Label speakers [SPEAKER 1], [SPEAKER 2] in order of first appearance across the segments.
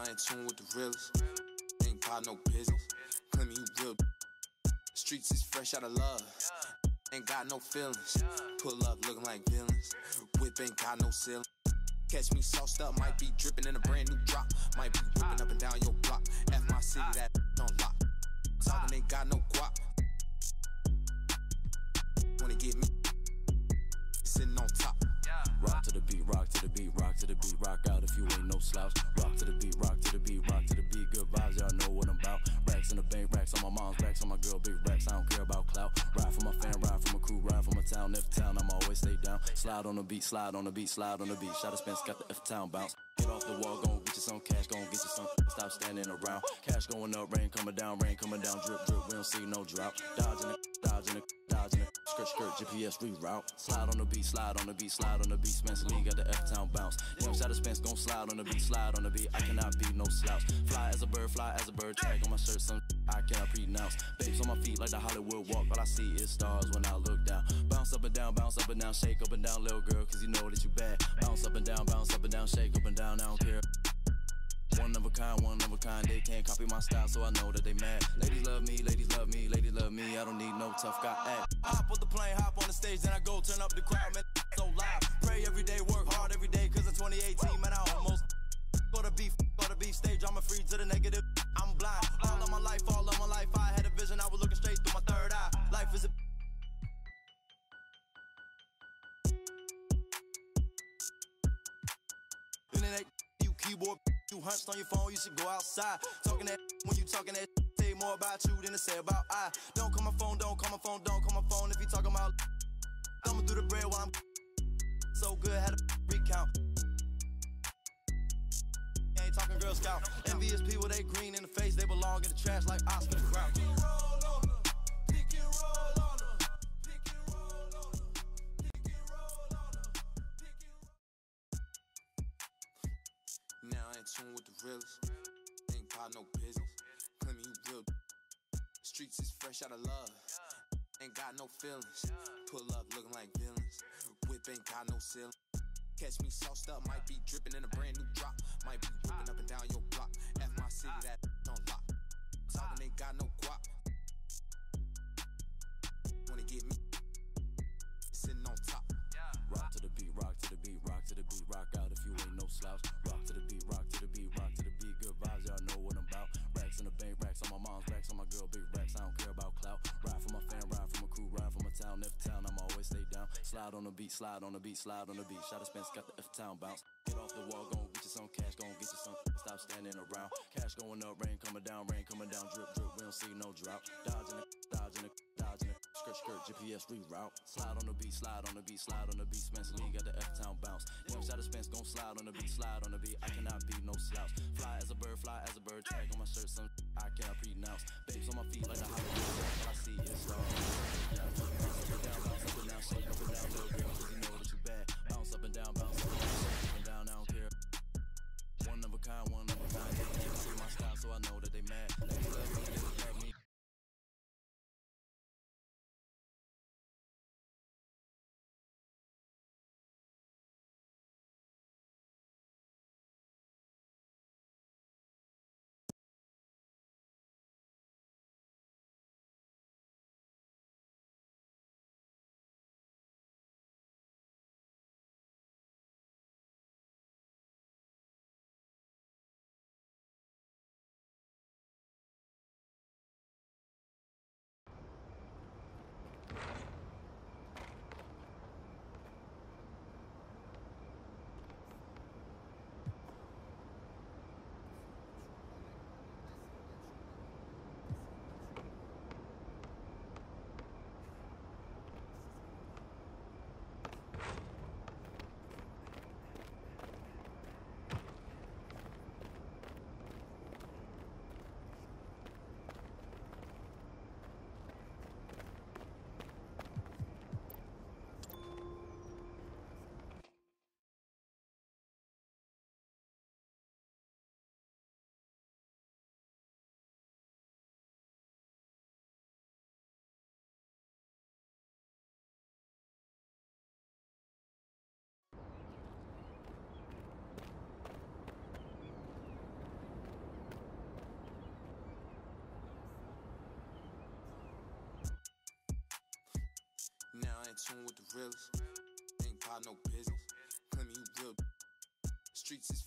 [SPEAKER 1] I in tune with the realest. Ain't got no business. Claim you real. Streets is fresh out of love. Ain't got no feelings. Pull up looking like villains. Whip ain't got no ceiling. Catch me sauced up, might be dripping in a brand new drop. Might be whipping up and down your block. F my city, that on lock. Talking ain't got no guap. Wanna get me sitting on top.
[SPEAKER 2] Rock to the beat, rock to the beat, rock to the beat, rock out if you ain't no slouch. Rock to the beat, rock to the beat, rock to the beat, good vibes, y'all know what I'm about. Racks in the bank, racks on my mom's, racks on my girl, big racks, I don't care about clout. Ride for my fan, ride for my crew, ride for my town, F town, I'ma always stay down. Slide on the beat, slide on the beat, slide on the beat. Shout out Spence, got the F town bounce. Get off the wall, gon' get you some cash, gon' get you some. Stop standing around. Cash going up, rain coming down, drip, drip. We don't see no drought. Dodging it, dodging it, dodging it. Skirt, skirt, GPS reroute. Slide on the beat, slide on the beat, slide on the beat. Spencer Lee got the F town bounce. Young shot of Spence gon' slide on the beat, slide on the beat. I cannot be no slouch. Fly as a bird, tag on my shirt, some I cannot pronounce. Babes on my feet like the Hollywood walk. All I see is stars when I look down. Bounce up and down, shake up and down, little girl, cause you know that you bad. Bounce up and down, shake up and down, I don't care. One of a kind, they can't copy my style, so I know that they mad. Ladies love me, ladies love me, ladies love me, I don't need no tough guy act. Hop on the plane, hop on the stage, then I go turn up the crowd, man, so live. Pray every day, work hard every day, cause in 2018, man, I almost go to beef stage, I'm a free to the negative, I'm blind. All of my life, I had a vision, I was looking straight through my third eye. Life is a internet, you keyboard, you hunched on your phone, you should go outside. Talking that when you talking that say more about you than to say about I. Don't call my phone, don't call my phone, don't call my phone if you talking about. Thumbing through the bread while I'm so good, had a recount. Ain't talking Girl Scout. Envious people, they green in the face, they belong in the trash like Oscar the Grouch. Pick and roll on them, pick and roll on them, pick and roll on them, pick and roll on them.
[SPEAKER 1] Now I in tune with the realest. Ain't got no business. Claim you real. Streets is fresh out of love. Ain't got no feelings. Pull up looking like villains. Whip ain't got no ceiling. Catch me sauced up, might be dripping in a brand new drop. Might be whipping up and down your block. F my city, that on lock. Talking ain't got no guap. Wanna get me sitting on top.
[SPEAKER 2] Rock to the beat, rock to the beat, rock to the beat, rock out if you ain't no slouch. Rock to the beat, rock to the beat, rock to the beat, good vibes, y'all know what I'm about. Racks in the bank, racks on my mom's, racks on my girl, big racks, I don't care about clout. Ride for my fan, ride for my crew, ride for my town, F town, I'ma always stay down. Slide on the beat, slide on the beat, slide on the beat. Shout out Spence, got the F town bounce. Get off the wall, gon' get you some cash, gon' get you some. Stop standing around. Cash going up, rain coming down, drip, drip. We don't see no drought. Dodging it, dodging it, dodging it. Skirt, skirt, GPS reroute. Slide on the beat, slide on the beat, slide on the beat. Spencer Lee got the F town bounce. Young shot of Spence gon' slide on the beat, slide on the beat. I cannot be no slouch. Fly as a bird, tag on my shirt, some I cannot pronounce. Babes on my feet like the Hollywood walk. All I see is stars. Bounce up and down, shake up and down, little girl, cause you know that you bad. Bounce up and down, shake up and down, I don't care. One of a kind, they can't see my style, so I know that they mad. Ladies love me, ladies love me.
[SPEAKER 1] swim with the realest. Ain't pop no business. Claim you real. Streets is.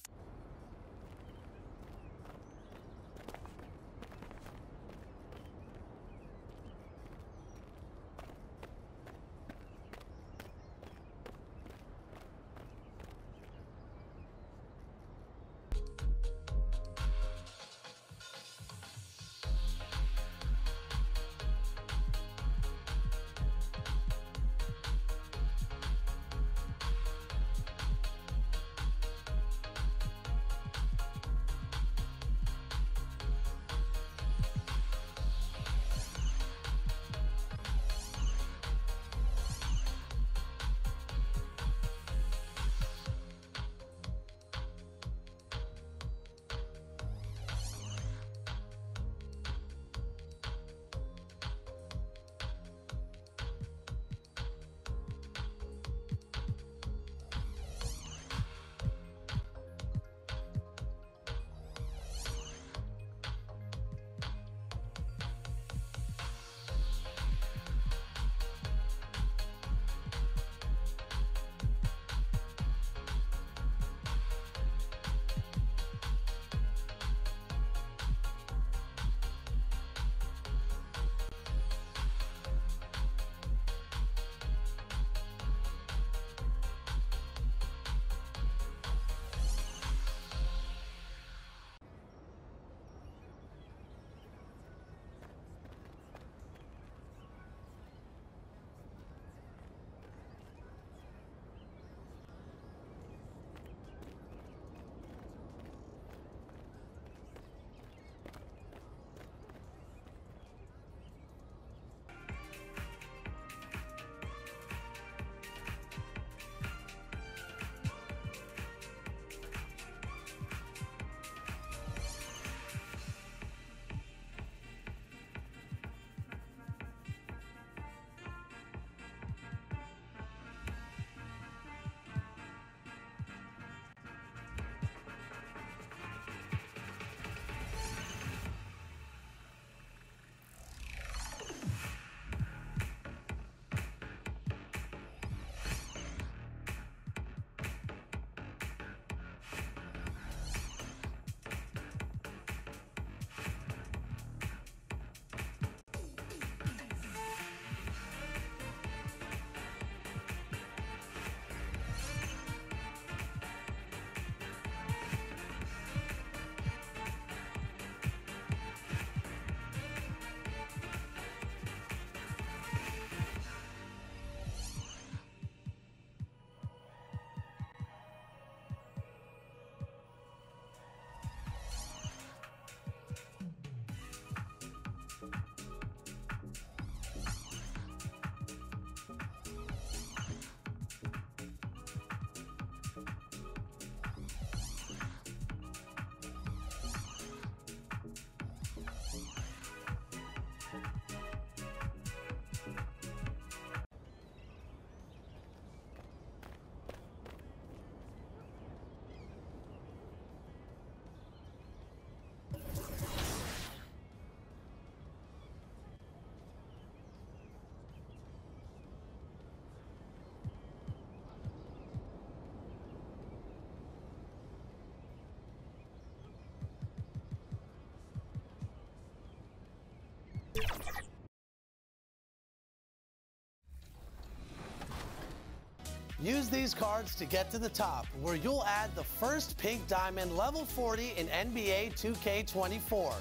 [SPEAKER 3] Use these cards to get to the top, where you'll add the first pink diamond level 40 in NBA 2K24.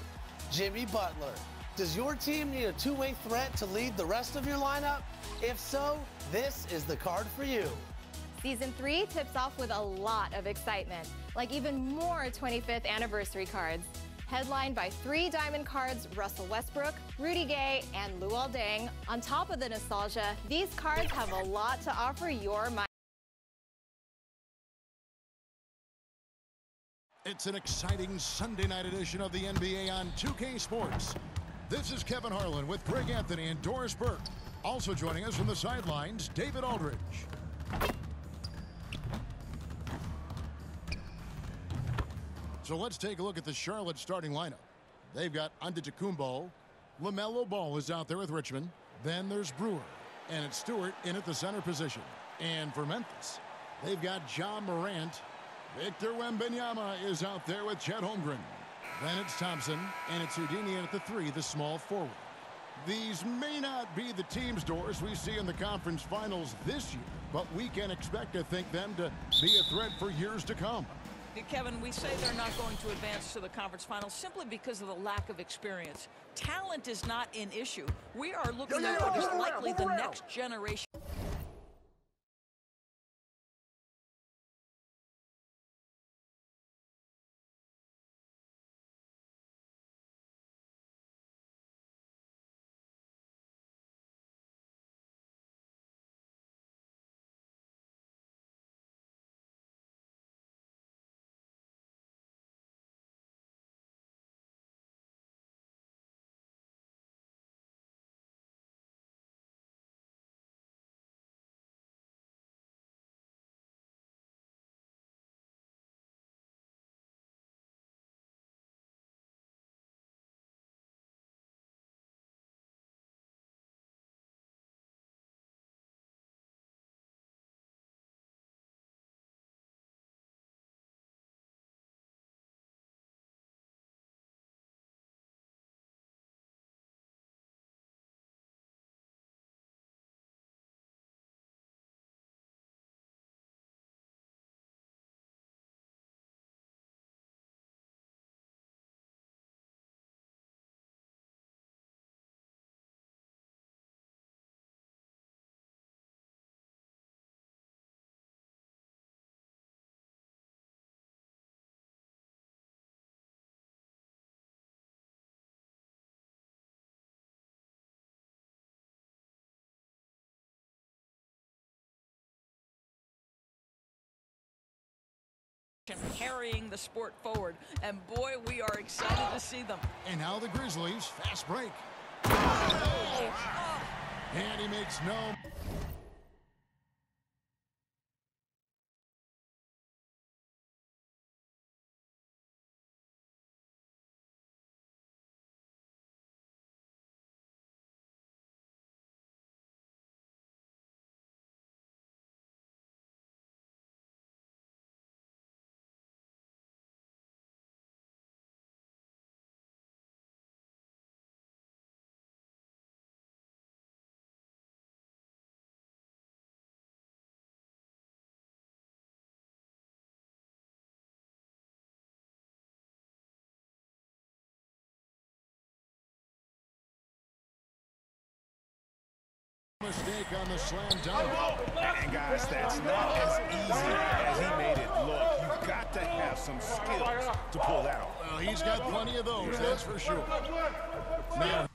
[SPEAKER 3] Jimmy Butler. Does your team need a two-way threat to lead the rest of your lineup? If so, this is the card for you.
[SPEAKER 4] Season 3 tips off with a lot of excitement, like even more 25th anniversary cards. Headlined by 3 diamond cards, Russell Westbrook, Rudy Gay, and Luol Deng. On top of the nostalgia, these cards have a lot to offer your mind.
[SPEAKER 5] It's an exciting Sunday night edition of the NBA on 2K Sports. This is Kevin Harlan with Greg Anthony and Doris Burke. Also joining us from the sidelines, David Aldridge. So let's take a look at the Charlotte starting lineup. They've got Antetokounmpo. LaMelo Ball is out there with Richmond. Then there's Brewer. And it's Stewart in at the center position. And for Memphis, they've got John Morant. Victor Wembanyama is out there with Chet Holmgren. Then it's Thompson, and it's Houdini at the 3, the small forward. These may not be the teams, Doris, we see in the conference finals this year, but we can expect to think them to be a threat for years to come.
[SPEAKER 6] Kevin, we say they're not going to advance to the conference finals simply because of the lack of experience. Talent is not an issue. We are looking at what is likely the next generation. Carrying the sport forward, and boy, we are excited to see them.
[SPEAKER 5] And now the Grizzlies, fast break. Oh! And he makes no... Mistake on the slam dunk.
[SPEAKER 7] And guys, that's not as easy as he made it look. You've got to have some skills to pull that off.
[SPEAKER 5] Well, he's got plenty of those, that's for sure. Now,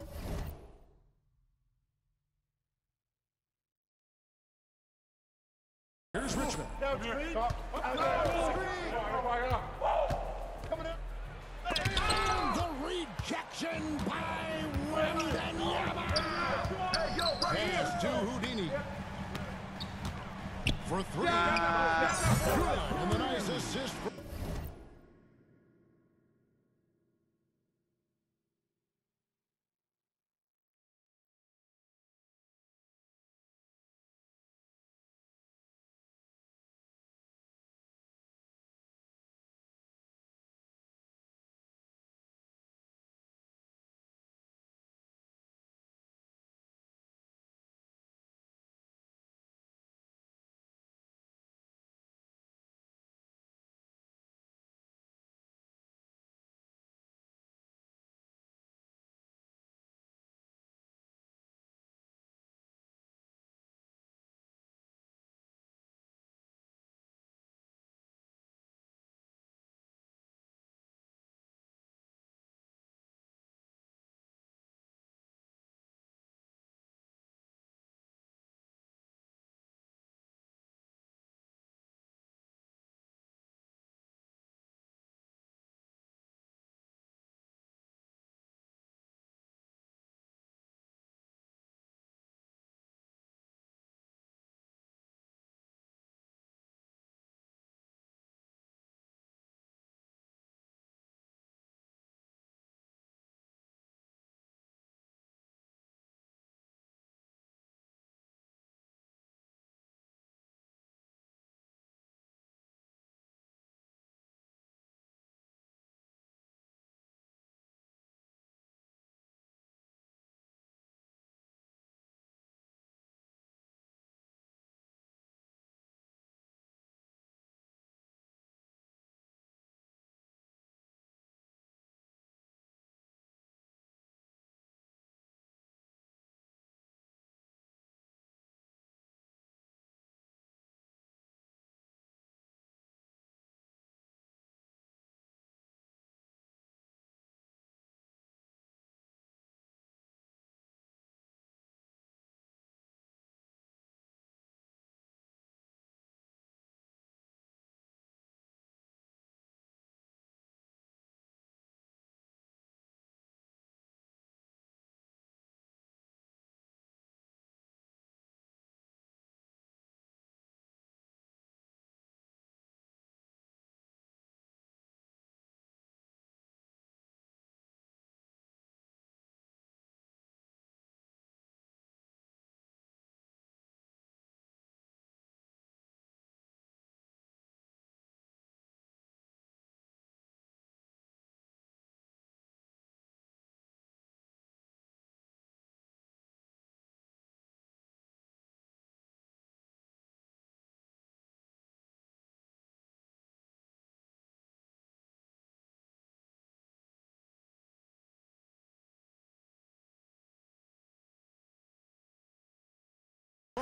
[SPEAKER 5] here's Richmond. And the rejection by Wembanyama. Pass to Houdini. For 3. Good. And the nice assist.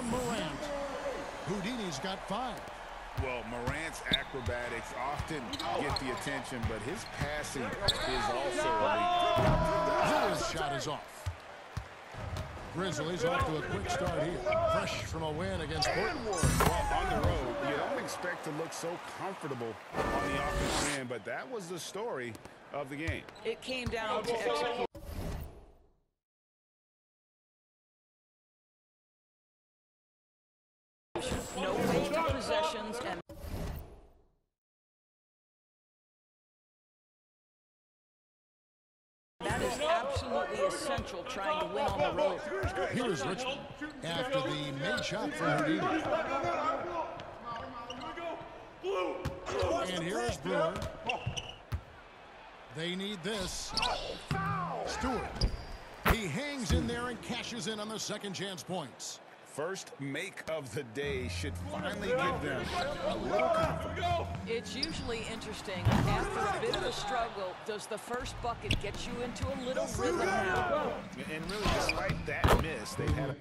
[SPEAKER 5] Morant. Houdini's got 5.
[SPEAKER 7] Well, Morant's acrobatics often get the attention, but his passing is also elite.
[SPEAKER 5] His shot is off. Grizzlies off to a quick start here. Fresh from a win against Portland.
[SPEAKER 7] Well, on the road, you don't expect to look so comfortable on the offensive end, but that was the story of the game.
[SPEAKER 6] It came down to execution. No wasted possessions, and that is absolutely essential trying to win on the road.
[SPEAKER 5] Here is Richmond after the made shot from Houdini. And here is Brewer. They need this. Stewart. He hangs in there and cashes in on the second chance points.
[SPEAKER 7] First make of the day should finally give them a little confidence.
[SPEAKER 6] It's usually interesting. After a bit of a struggle, does the first bucket get you into a little rhythm now?
[SPEAKER 7] And really, despite that miss, they've had a...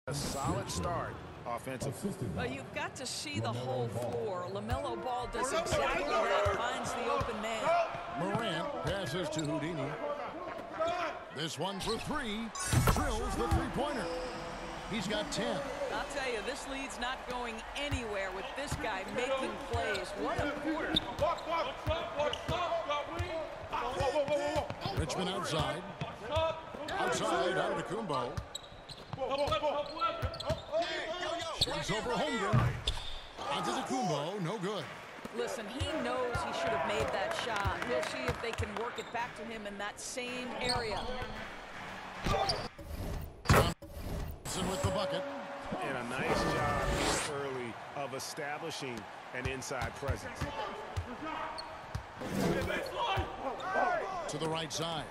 [SPEAKER 7] A solid start offensively.
[SPEAKER 6] You've got to see the whole floor. LaMelo Ball does exactly that, finds the open man.
[SPEAKER 5] Morant passes to Houdini. This one for 3. Drills the three-pointer. He's got 10.
[SPEAKER 6] I'll tell you, this lead's not going anywhere with this guy making plays. What a quarter.
[SPEAKER 5] Richmond outside. Outside, Antetokounmpo. Shoots over Holmgren. Antetokounmpo, no good.
[SPEAKER 6] Listen, he knows he should have made that shot. We'll see if they can work it back to him in that same area.
[SPEAKER 5] Thompson with the bucket.
[SPEAKER 7] And a nice job here early of establishing an inside presence.
[SPEAKER 5] To the right side.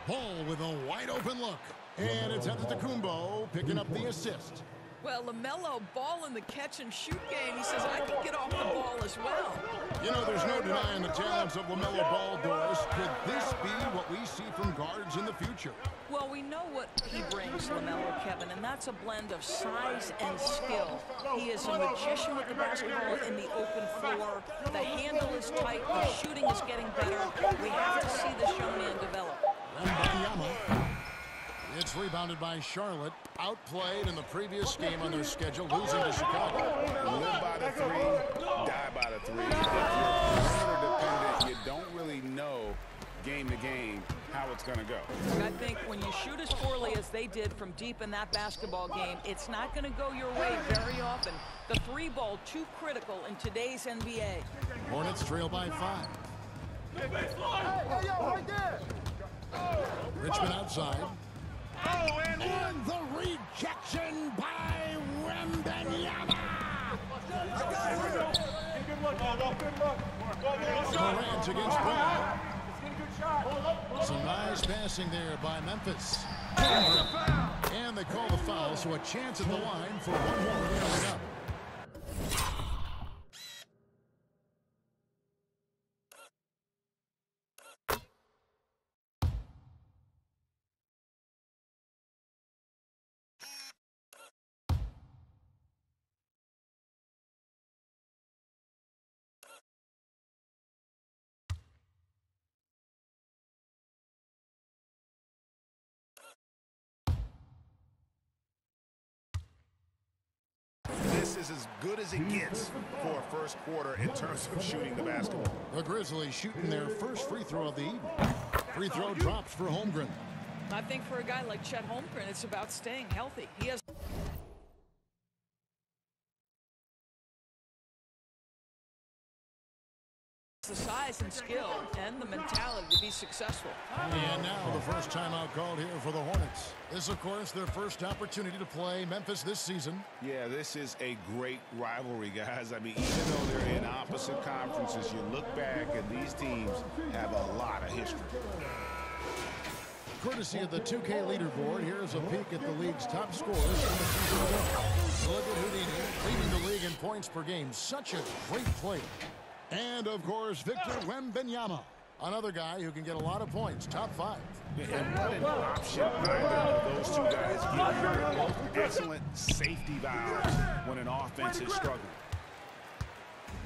[SPEAKER 5] Paul with a wide open look. And it's Antetokounmpo picking up the assist.
[SPEAKER 6] Well, LaMelo Ball in the catch-and-shoot game. He says, I can get off the ball as well.
[SPEAKER 5] You know, there's no denying the talents of LaMelo Ball, Doris. Could this be what we see from guards in the future?
[SPEAKER 6] Well, we know what he brings, LaMelo, Kevin, and that's a blend of size and skill. He is a magician with the basketball in the open floor. The handle is tight. The shooting is getting better. We have to see this young man develop.
[SPEAKER 5] Wembanyama. It's rebounded by Charlotte. Outplayed in the previous game on their schedule, losing to Chicago.
[SPEAKER 7] Live by the 3, die by the 3. If you're perimeter dependent, you don't really know game to game how it's going to go.
[SPEAKER 6] I think when you shoot as poorly as they did from deep in that basketball game, it's not going to go your way very often. The 3-ball too critical in today's NBA.
[SPEAKER 5] Hornets trail by 5. Richmond outside. And the rejection by Wembanyama. Morant against Brown. Some nice passing there by Memphis. And they call the foul, so a chance at the line for one more coming up.
[SPEAKER 7] is as good as it gets for a first quarter in terms of shooting the basketball.
[SPEAKER 5] The Grizzlies shooting their first free throw of the evening. Free throw drops for Holmgren.
[SPEAKER 6] I think for a guy like Chet Holmgren, it's about staying healthy. He has the size and skill and the mentality to be successful.
[SPEAKER 5] And now the first timeout called here for the Hornets. This, of course, their first opportunity to play Memphis this season.
[SPEAKER 7] Yeah, this is a great rivalry, guys. I mean, even though they're in opposite conferences, you look back and these teams have a lot of history.
[SPEAKER 5] Courtesy of the 2K leaderboard, here's a peek at the league's top scorers in the season. Look at Houdini leading the league in points per game. Such a great player. And, of course, Victor Wembanyama, another guy who can get a lot of points, top 5.
[SPEAKER 7] And what an option either of those two guys give you. Both excellent safety valves when an offense is struggling.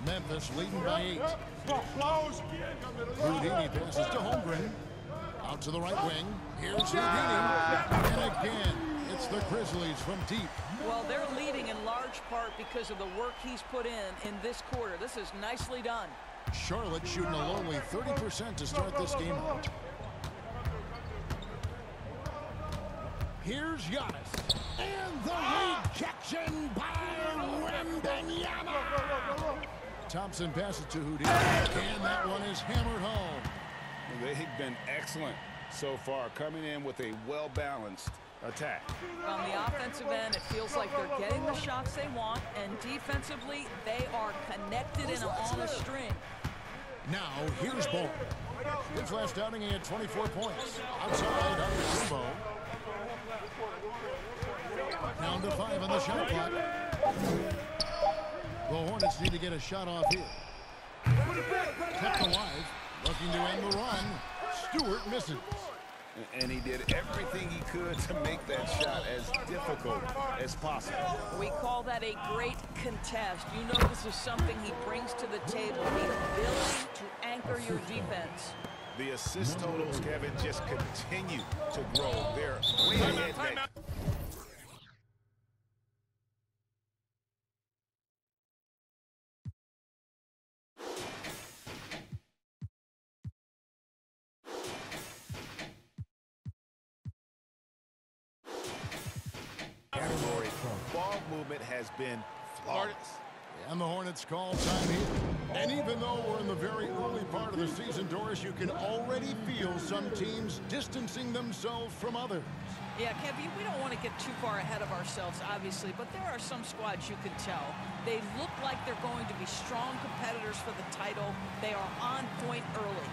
[SPEAKER 5] Memphis leading by 8. Houdini passes to Holmgren. Out to the right wing. Here's Houdini. And again, it's the Grizzlies from deep.
[SPEAKER 6] Well, they're leading in large part because of the work he's put in this quarter. This is nicely done.
[SPEAKER 5] Charlotte shooting a lowly 30% to start this game out. Here's Giannis. And the rejection by Wembanyama. Thompson passes to Houdini. And that one is hammered home.
[SPEAKER 7] They've been excellent so far, coming in with a well-balanced attack.
[SPEAKER 6] On the offensive end, it feels like they're getting the shots they want, and defensively, they are connected and on a string.
[SPEAKER 5] Now, here's Ball. His last outing, he had 24 points. Outside, under Jimbo. Down to 5 on the shot clock. The Hornets need to get a shot off here. Kept alive. Looking to end the run. Stewart misses.
[SPEAKER 7] And he did everything he could to make that shot as difficult as possible.
[SPEAKER 6] We call that a great contest. You know this is something he brings to the table, the ability to anchor your defense.
[SPEAKER 7] The assist totals, Kevin, just continue to grow. They're way ahead. Ball movement has been flawless.
[SPEAKER 5] And the Hornets call time here. And even though we're in the very early part of the season, Doris, you can already feel some teams distancing themselves from others.
[SPEAKER 6] Yeah, Kevin, we don't want to get too far ahead of ourselves, obviously, but there are some squads you can tell. They look like they're going to be strong competitors for the title. They are on point early.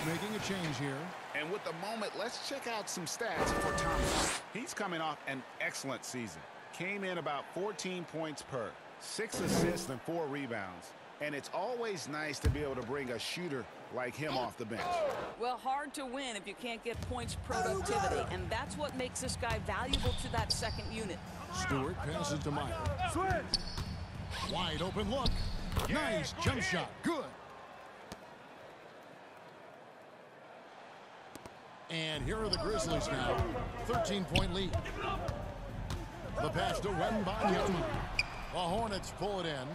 [SPEAKER 5] Making a change here.
[SPEAKER 7] And with the moment, let's check out some stats for Thompson. He's coming off an excellent season. Came in about 14 points per, 6 assists and 4 rebounds. And it's always nice to be able to bring a shooter like him off the bench.
[SPEAKER 6] Well, hard to win if you can't get points productivity, and that's what makes this guy valuable to that second unit.
[SPEAKER 5] Stewart passes to Meyer. Wide open look. Nice jump shot. Good. And here are the Grizzlies now. 13-point lead. The pass to Wembanyama. The Hornets pull it in.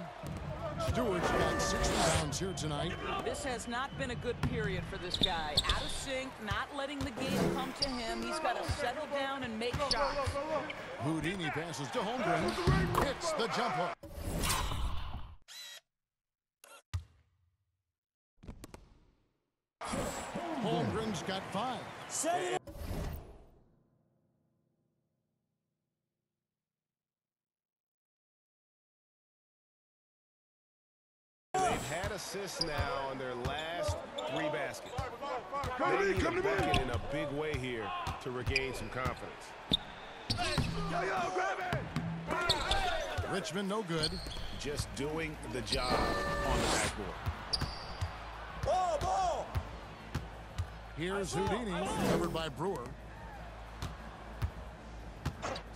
[SPEAKER 5] Stewart's got 6 rebounds here tonight.
[SPEAKER 6] This has not been a good period for this guy. Out of sync, not letting the game come to him. He's got to settle down and make shots.
[SPEAKER 5] Houdini passes to Holmgren. Hits the jumper. Holmgren's got 5.
[SPEAKER 7] They've had assists now on their last 3 baskets. They need a bucket in a big way here to regain some confidence.
[SPEAKER 5] Richmond no good.
[SPEAKER 7] Just doing the job on the backboard.
[SPEAKER 8] Ball!
[SPEAKER 5] Here's Houdini, covered by Brewer.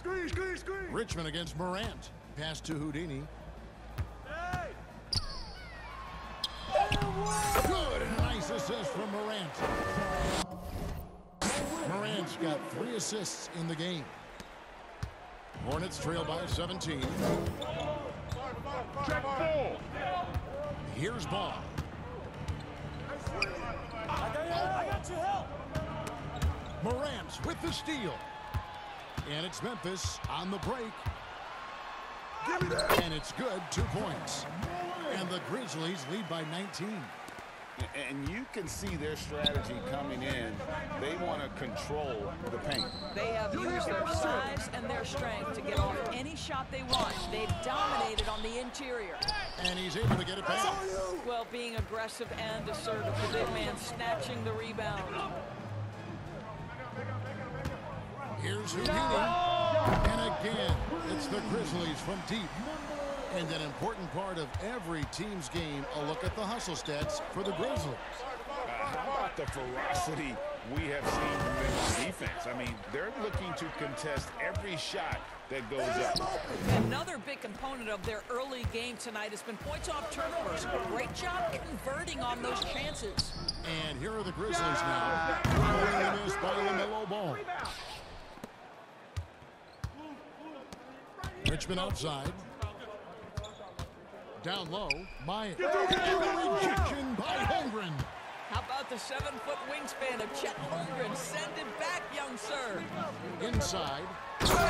[SPEAKER 8] Screen!
[SPEAKER 5] Richmond against Morant. Pass to Houdini. Good, and a nice assist from Morant. Morant's got 3 assists in the game. Hornets trail by 17.
[SPEAKER 8] Check ball.
[SPEAKER 5] Here's Ball.
[SPEAKER 8] I got you, help.
[SPEAKER 5] Morant with the steal. And it's Memphis on the break.
[SPEAKER 8] Give me that.
[SPEAKER 5] And it's good, 2 points. And the Grizzlies lead by 19.
[SPEAKER 7] And you can see their strategy coming in. They want to control the paint.
[SPEAKER 6] They have used their size and their strength to get off any shot they want. They've dominated on the interior.
[SPEAKER 5] And he's able to get it back.
[SPEAKER 6] Well, being aggressive and assertive, the big man snatching the rebound.
[SPEAKER 5] Here's Houdini. And again, it's the Grizzlies from deep. And an important part of every team's game, a look at the hustle stats for the Grizzlies.
[SPEAKER 7] How about the ferocity we have seen from them on defense? I mean, they're looking to contest every shot that goes up.
[SPEAKER 6] Another big component of their early game tonight has been points off turnovers. Great job converting on those chances.
[SPEAKER 5] And here are the Grizzlies now. Following the miss by LaMelo Ball. Richmond outside. Down low, Myers. And the rejection by Holmgren.
[SPEAKER 6] How about the 7-foot wingspan of Chet Holmgren? Send it back, young sir.
[SPEAKER 5] Inside.
[SPEAKER 7] Building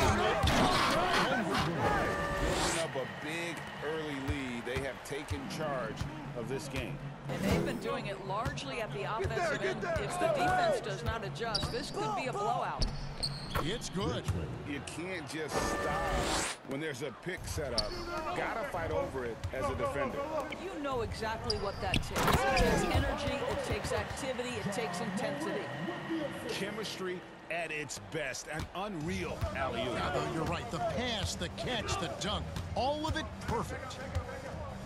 [SPEAKER 7] up a big early lead. They have taken charge of this game.
[SPEAKER 6] And they've been doing it largely at the offensive end. If the defense does not adjust, this could be a blowout.
[SPEAKER 5] It's good.
[SPEAKER 7] You can't just stop when there's a pick set up. Gotta fight over it as a defender.
[SPEAKER 6] You know exactly what that takes. It takes energy, it takes activity, it takes intensity.
[SPEAKER 7] Chemistry at its best. An unreal alley-oop.
[SPEAKER 5] Yeah, you're right. The pass, the catch, the dunk, all of it perfect.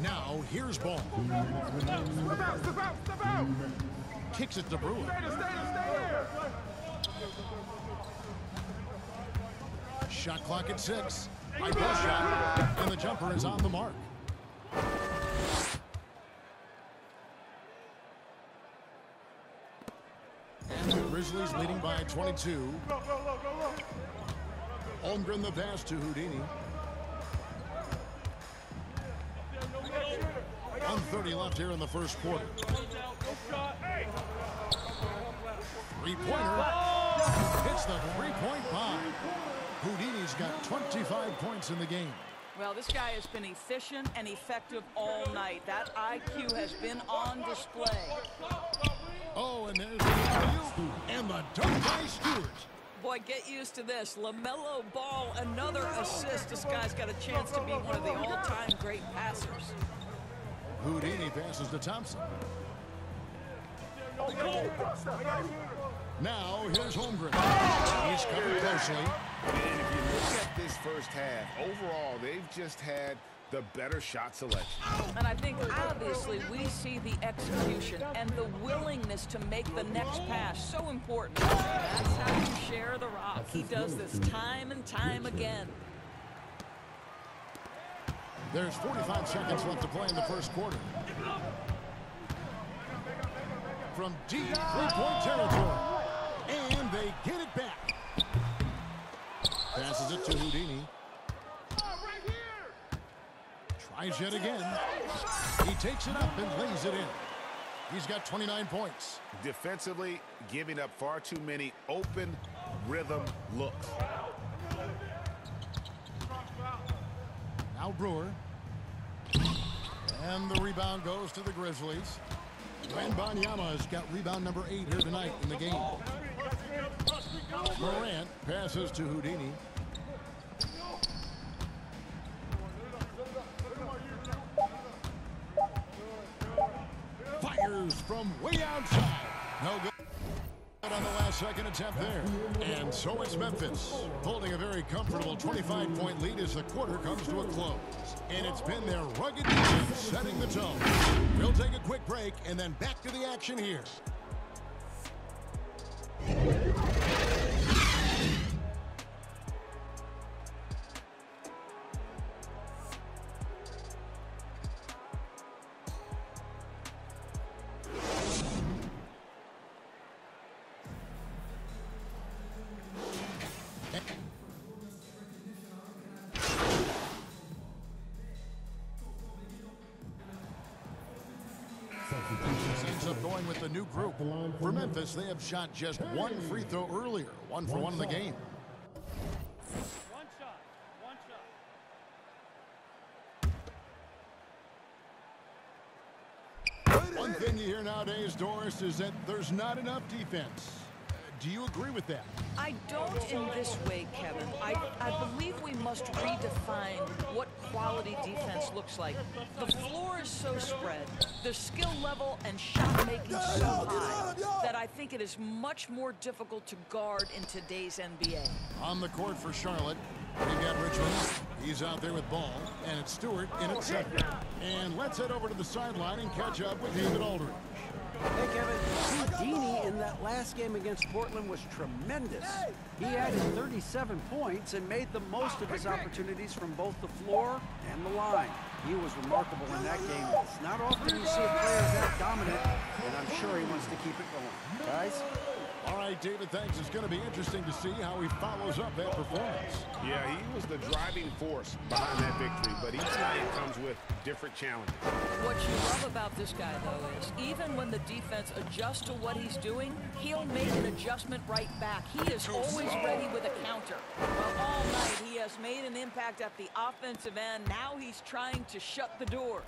[SPEAKER 5] Now, here's Ball.
[SPEAKER 8] Step out, step out, step out.
[SPEAKER 5] Kicks it to Brewer.
[SPEAKER 8] Stay here.
[SPEAKER 5] Shot clock at 6. High post shot, and the jumper is on the mark. And the Grizzlies leading by 22. Holmgren the pass to Houdini. 1:30 left here in the first quarter. Three-pointer. Hits the three-point bomb. Houdini's got 25 points in the game.
[SPEAKER 6] Well, this guy has been efficient and effective all night. That IQ has been on display.
[SPEAKER 5] Oh, and there's the alley-oop and the dunk by Stewart.
[SPEAKER 6] Boy, get used to this. LaMelo Ball, another assist. This guy's got a chance to be one of the all-time great passers.
[SPEAKER 5] Houdini passes to Thompson. Now, here's Holmgren. He's covered closely.
[SPEAKER 7] And if you look at this first half, overall, they've just had the better shot selection.
[SPEAKER 6] And I think, obviously, we see the execution and the willingness to make the next pass so important. That's how you share the rock. He does this time and time again.
[SPEAKER 5] There's 45 seconds left to play in the first quarter. From deep three-point territory. And they get it back. Passes it to Houdini. Tries yet again. He takes it up and lays it in. He's got 29 points.
[SPEAKER 7] Defensively, giving up far too many open rhythm looks.
[SPEAKER 5] Now Brewer. And the rebound goes to the Grizzlies. Wembanyama has got rebound number 8 here tonight in the game. Morant passes to Houdini. Fires from way outside. No good on the last second attempt there. And so it's Memphis, holding a very comfortable 25-point lead as the quarter comes to a close. And it's been their rugged defense setting the tone. We'll take a quick break and then back to the action here. going with the new group. For Memphis, they have shot just one free throw earlier, 1 for 1 in the game.
[SPEAKER 8] One shot. One shot.
[SPEAKER 5] One thing you hear nowadays, Doris, is that there's not enough defense. Do you agree with that?
[SPEAKER 6] I don't in this way, Kevin. I believe we must redefine what quality defense looks like. The floor is so spread, the skill level and shot making so high that I think it is much more difficult to guard in today's NBA.
[SPEAKER 5] On the court for Charlotte, we've got Richmond. He's out there with ball, and it's Stewart in at center. And let's head over to the sideline and catch up with David Aldridge.
[SPEAKER 9] Hey, Kevin, Houdini in that last game against Portland was tremendous. He added 37 points and made the most of his opportunities from both the floor and the line. He was remarkable in that game. It's not often you see a player that dominant, and I'm sure he wants to keep it going. Guys?
[SPEAKER 5] All right, David, thanks. It's going to be interesting to see how he follows up that performance.
[SPEAKER 7] Yeah, he was the driving force behind that victory, but each night comes with different challenges.
[SPEAKER 6] What you love about this guy, though, is even when the defense adjusts to what he's doing, he'll make an adjustment right back. He is always ready with a counter. Well, all night he has made an impact at the offensive end. Now he's trying to shut the door.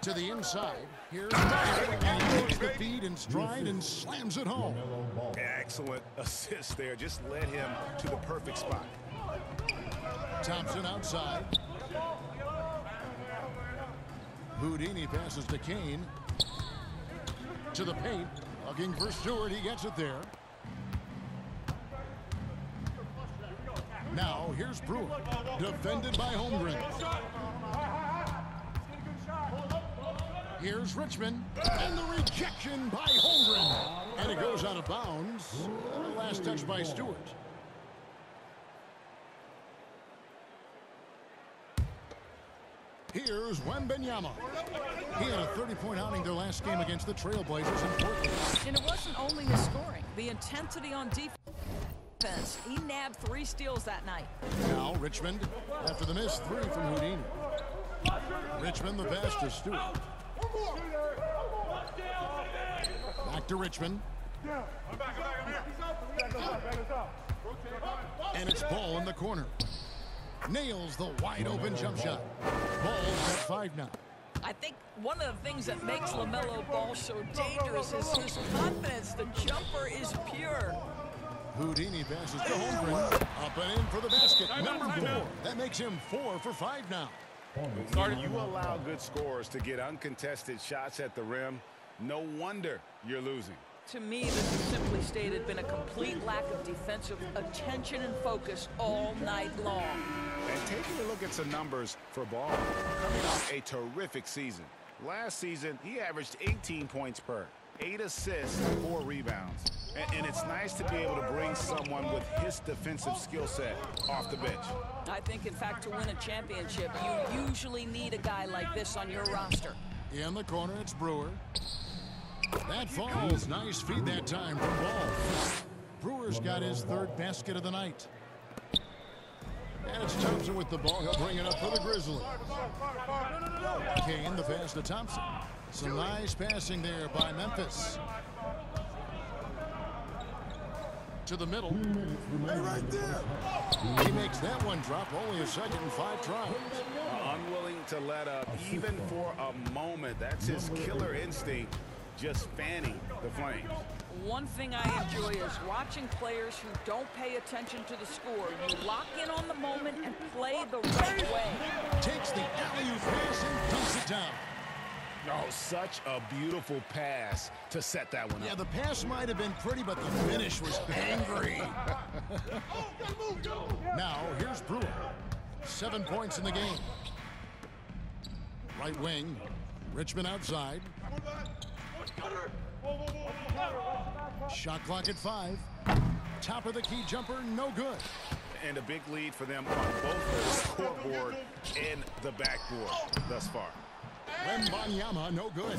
[SPEAKER 5] To the inside, here's Michael, and he takes the feed in stride and slams it home.
[SPEAKER 7] Excellent assist there. Just led him to the perfect spot.
[SPEAKER 5] Thompson outside. Houdini passes to Kane. To the paint. Looking for Stewart. He gets it there. Now, here's Brewer. Defended by Holmgren. Here's Richmond, and the rejection by Holmgren. And it goes out of bounds. Last touch by Stewart. Here's Wembanyama. He had a 30-point outing their last game against the Trailblazers in Portland.
[SPEAKER 6] And it wasn't only his scoring. The intensity on defense. He nabbed 3 steals that night.
[SPEAKER 5] Now Richmond, after the missed 3 from Houdini. Richmond, the pass to Stewart. Back to Richmond. And it's Ball in the corner. Nails the wide open jump shot. Ball's at 5 now.
[SPEAKER 6] I think one of the things that makes LaMelo Ball so dangerous is his confidence. The jumper is pure.
[SPEAKER 5] Houdini passes to Holmgren. Up and in for the basket. Number 4. That makes him 4 for 5 now.
[SPEAKER 7] When you allow good scorers to get uncontested shots at the rim, no wonder you're losing.
[SPEAKER 6] To me, this has simply stated been a complete lack of defensive attention and focus all night long.
[SPEAKER 7] And taking a look at some numbers for Ball, coming off a terrific season. Last season, he averaged 18 points per, 8 assists, 4 rebounds. And it's nice to be able to bring someone with his defensive skill set off the bench.
[SPEAKER 6] I think, in fact, to win a championship, you usually need a guy like this on your roster.
[SPEAKER 5] In the corner, it's Brewer. That falls. Nice feed that time from Ball. Brewer's got his 3rd basket of the night. And it's Thompson with the ball. He'll bring it up for the Grizzlies. Kane, the pass to Thompson. Some nice passing there by Memphis. To the middle. Hey, right there. He makes that one drop. Only a second and 5 tries.
[SPEAKER 7] Unwilling to let up even for a moment. That's his killer instinct, just fanning the flames.
[SPEAKER 6] One thing I enjoy is watching players who don't pay attention to the score. You lock in on the moment and play the right way.
[SPEAKER 5] Takes the alley-oop pass and dunks it down.
[SPEAKER 7] Oh, such a beautiful pass to set that one up.
[SPEAKER 5] Yeah, the pass might have been pretty, but the finish was angry. Now, here's Brewer. 7 points in the game. Right wing. Richmond outside. Shot clock at 5. Top of the key jumper, no good.
[SPEAKER 7] And a big lead for them on both the scoreboard and the backboard thus far.
[SPEAKER 5] Wembanyama, no good.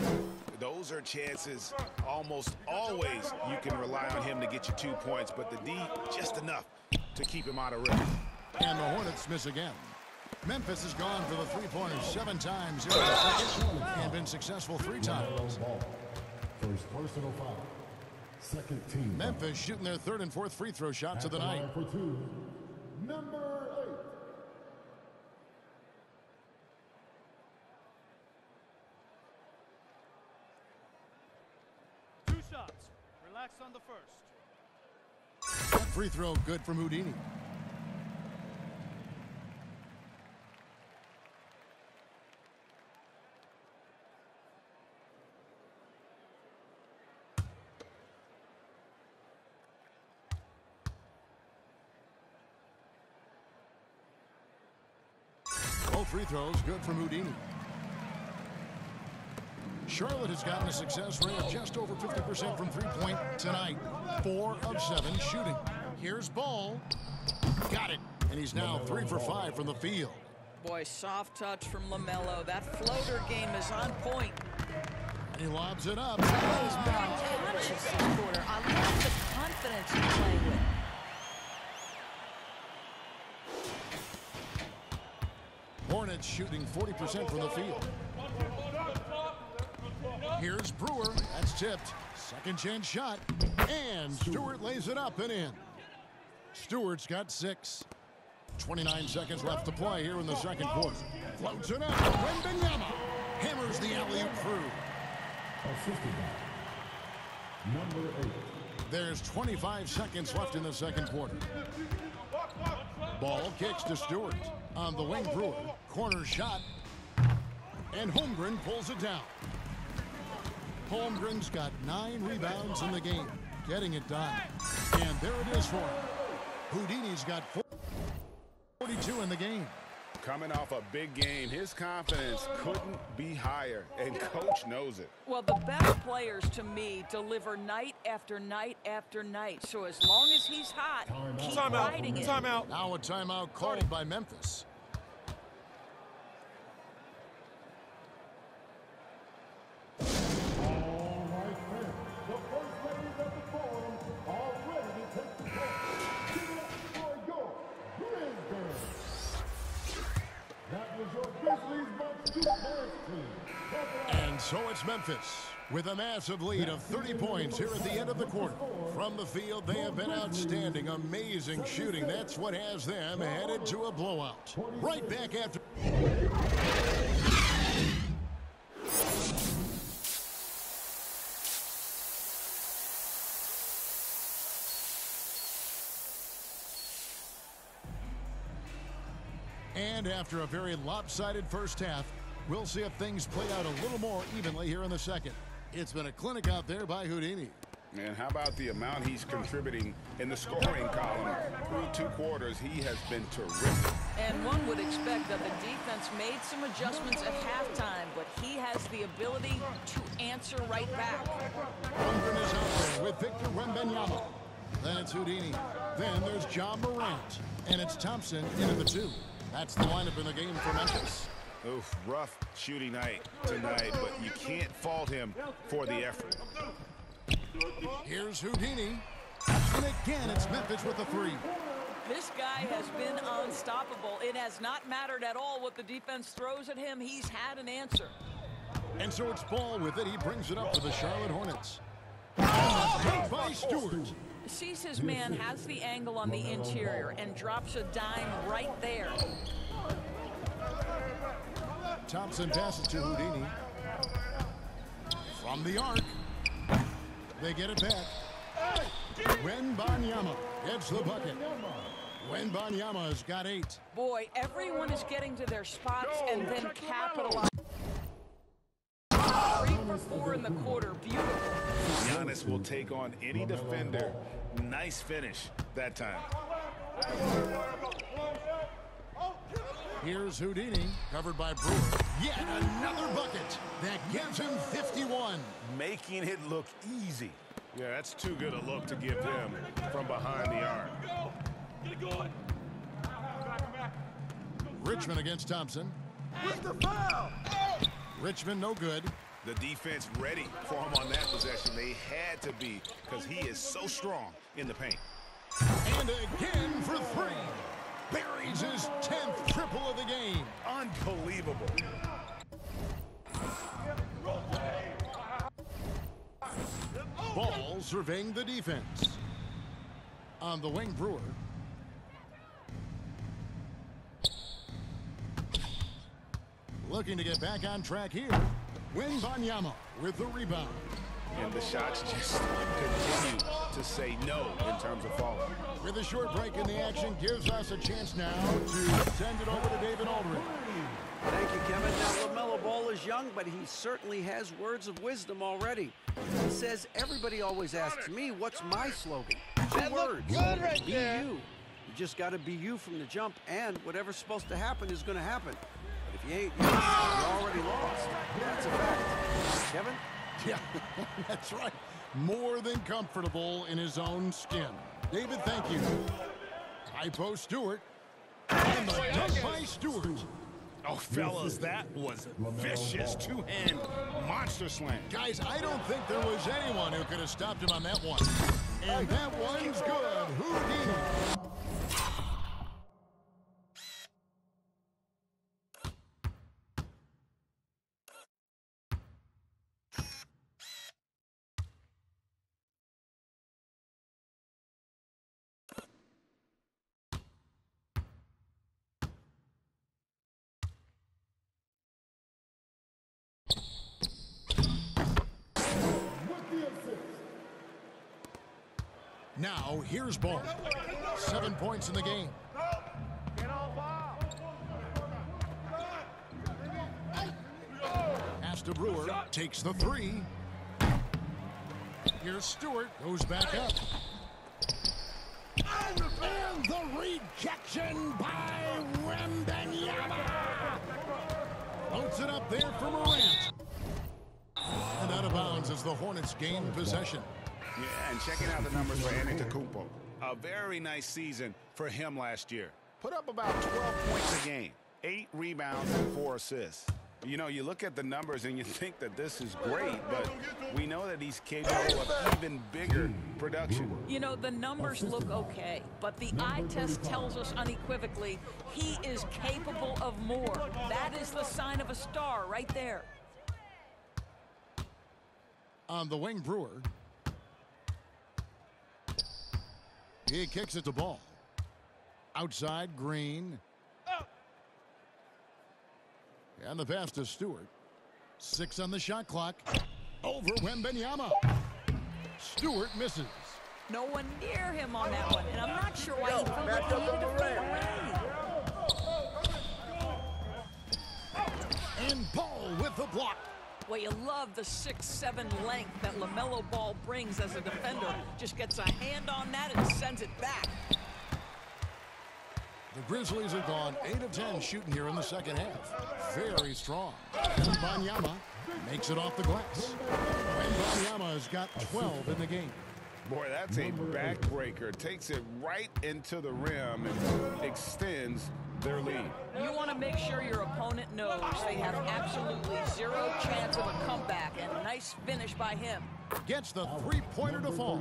[SPEAKER 7] Those are chances almost always you can rely on him to get you 2 points, but the D just enough to keep him out of rhythm.
[SPEAKER 5] And the Hornets miss again. Memphis has gone for the three-pointers 7 times in the second and been successful 3 times.
[SPEAKER 10] First personal foul. Second team.
[SPEAKER 5] Memphis shooting their 3rd and 4th free throw shots of the night.
[SPEAKER 10] For 2, number
[SPEAKER 8] 2 shots. Relax on the first.
[SPEAKER 5] Free throw good from Houdini. Both free throws good from Houdini. Charlotte has gotten a success rate of just over 50% from three-point tonight. 4 of 7 shooting. Here's Ball. Got it. And he's now 3 for 5 from the field.
[SPEAKER 6] Boy, soft touch from LaMelo. That floater game is on point.
[SPEAKER 5] He lobs it up.
[SPEAKER 6] He's very conscious this quarter. I love the confidence he's playing with.
[SPEAKER 5] Hornets shooting 40% from the field. Here's Brewer. That's tipped. Second chance shot. And Stewart lays it up and in. Stewart's got 6. 29 seconds left to play here in the second quarter. Floats it up. Wembanyama hammers the alley-oop through.
[SPEAKER 10] number 8.
[SPEAKER 5] There's 25 seconds left in the second quarter. Ball kicks to Stewart. On the wing, Brewer. Corner shot. And Holmgren pulls it down. Holmgren's got 9 rebounds in the game. Getting it done. And there it is for him. Houdini's got 42 in the game.
[SPEAKER 7] Coming off a big game, his confidence couldn't be higher, and coach knows it.
[SPEAKER 6] Well, the best players, to me, deliver night after night after night. So as long as he's hot, keep riding it.
[SPEAKER 5] Timeout. Now a timeout called by Memphis.
[SPEAKER 10] All right, fans. The first ladies of the forum are ready to take the ball. Give it up for your Grizzlies. That was your Grizzlies Bucks team.
[SPEAKER 5] And so it's Memphis with a massive lead of 30 points here at the end of the quarter. From the field, they have been outstanding. Amazing shooting. That's what has them headed to a blowout. Right back after. And after a very lopsided first half, we'll see if things play out a little more evenly here in the second. It's been a clinic out there by Houdini.
[SPEAKER 7] And how about the amount he's contributing in the scoring column? Through 2 quarters, he has been terrific.
[SPEAKER 6] And one would expect that the defense made some adjustments at halftime, but he has the ability to answer right back.
[SPEAKER 5] Holmgren is out there with Victor Wembanyama. Then it's Houdini. Then there's John Morant. And it's Thompson into the 2. That's the lineup in the game for Memphis.
[SPEAKER 7] Oof, rough shooting night tonight, but you can't fault him for the effort.
[SPEAKER 5] Here's Houdini. And again, it's Memphis with the 3.
[SPEAKER 6] This guy has been unstoppable. It has not mattered at all what the defense throws at him. He's had an answer.
[SPEAKER 5] And so it's Ball with it. He brings it up for the Charlotte Hornets. Take by Stewart.
[SPEAKER 6] Sees his man has the angle on the interior and drops a dime right there.
[SPEAKER 5] Thompson passes to Houdini. From the arc. They get it back. Wembanyama gets the bucket. Wembanyama has got 8.
[SPEAKER 6] Boy, everyone is getting to their spots and then capitalize. 3 for 4 in the quarter. Beautiful.
[SPEAKER 7] Giannis will take on any defender. Nice finish that time.
[SPEAKER 5] Here's Houdini, covered by Brewer. Yet another bucket that gives him 51.
[SPEAKER 7] Making it look easy. Yeah, that's too good a look to give him from behind the arc.
[SPEAKER 5] Richmond against Thompson.
[SPEAKER 8] What's the foul?
[SPEAKER 5] Richmond no good.
[SPEAKER 7] The defense ready for him on that possession. They had to be, because he is so strong in the paint.
[SPEAKER 5] And again for 3. Buries his 10th triple of the game.
[SPEAKER 7] Unbelievable.
[SPEAKER 5] Ball surveying the defense. On the wing, Brewer. Looking to get back on track here. Wembanyama with the rebound.
[SPEAKER 7] And the shots just continue to say no in terms of falling.
[SPEAKER 5] With a short break in the action, gives us a chance now to send it over to David Aldridge.
[SPEAKER 9] Thank you, Kevin. Now, LaMelo Ball is young, but he certainly has words of wisdom already. He says, everybody always asks me, what's my slogan? Two words.
[SPEAKER 3] Good right
[SPEAKER 9] be
[SPEAKER 3] there.
[SPEAKER 9] you. You just got to be you from the jump, and whatever's supposed to happen is going to happen. But if you ain't you, you're already lost. That's a fact. Kevin?
[SPEAKER 5] Yeah, that's right. More than comfortable in his own skin. David, thank you. High post Stewart. And the dunk by Stewart.
[SPEAKER 7] Oh, fellas, that was vicious. Two-hand monster slam.
[SPEAKER 5] Guys, I don't think there was anyone who could have stopped him on that one. And that one's good. Houdini. Now, here's Ball. 7 points in the game. Pass to Brewer. Takes the three. Here's Stewart. Goes back up. And the rejection by Wembanyama. Floats it up there for Morant. And out of bounds as the Hornets gain possession.
[SPEAKER 7] Yeah, and checking out the numbers for Antetokounmpo. A very nice season for him last year. Put up about 12 points a game, 8 rebounds and 4 assists. You know, you look at the numbers and you think that this is great, but we know that he's capable of even bigger production.
[SPEAKER 6] You know, the numbers look okay, but the eye test tells us unequivocally he is capable of more. That is the sign of a star right there.
[SPEAKER 5] On the wing, Brewer. He kicks it to Ball. Outside, Green. And the pass to Stewart. 6 on the shot clock. Over Wembanyama. Stewart misses.
[SPEAKER 6] No one near him on that one, and I'm not sure why he felt like he needed to fade away.
[SPEAKER 5] And Ball with the block.
[SPEAKER 6] Well, you love the 6'7" length that LaMelo Ball brings as a defender. Just gets a hand on that and sends it back.
[SPEAKER 5] The Grizzlies have gone 8 of 10 shooting here in the second half. Very strong. Wembanyama makes it off the glass. Wembanyama has got 12 in the game.
[SPEAKER 7] Boy, that's a backbreaker. Takes it right into the rim and extends their lead.
[SPEAKER 6] You want to make sure your opponent knows they have absolutely zero chance of a comeback, and a nice finish by him.
[SPEAKER 5] Gets the three-pointer to fall.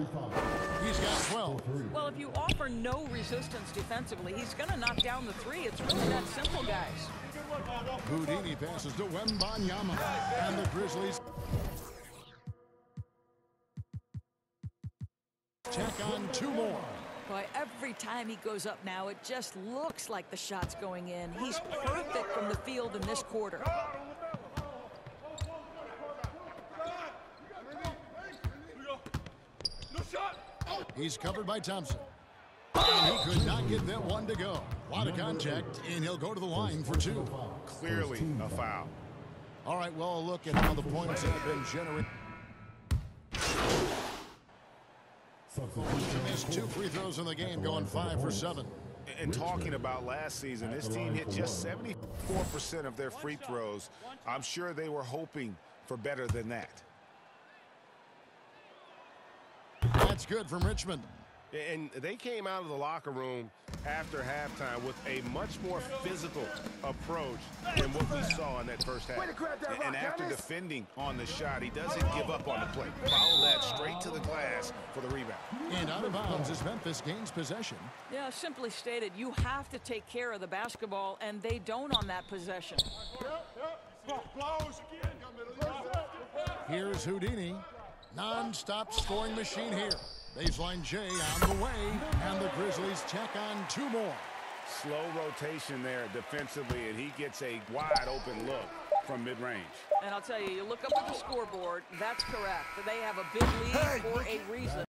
[SPEAKER 5] He's got 12.
[SPEAKER 6] Well, if you offer no resistance defensively, he's going to knock down the three. It's really that simple, guys.
[SPEAKER 5] Houdini passes to Wembanyama, and the Grizzlies check on 2 more.
[SPEAKER 6] Boy, every time he goes up now, it just looks like the shot's going in. He's perfect from the field in this quarter.
[SPEAKER 5] He's covered by Thompson. And he could not get that one to go. A lot of contact, and he'll go to the line for 2.
[SPEAKER 7] Clearly a foul.
[SPEAKER 5] All right, well, a look at how the points have been generated. Missed 2 free throws in the game, going 5 for 7.
[SPEAKER 7] And talking about last season, this team hit just 74% of their free throws. I'm sure they were hoping for better than that.
[SPEAKER 5] That's good from Richmond.
[SPEAKER 11] And they came out of the locker room after halftime with a much more physical approach than what we saw in that first half.
[SPEAKER 7] And after defending on the shot, he doesn't give up on the play. Follow that straight to the glass for the rebound.
[SPEAKER 5] And out of bounds as Memphis gains possession.
[SPEAKER 6] Yeah, simply stated, you have to take care of the basketball, and they don't on that possession.
[SPEAKER 5] Here's Houdini. Non-stop scoring machine here. Baseline J on the way, and the Grizzlies check on 2 more.
[SPEAKER 7] Slow rotation there defensively, and he gets a wide open look from mid-range.
[SPEAKER 6] And I'll tell you, you look up at the scoreboard, that's correct. They have a big lead for a reason.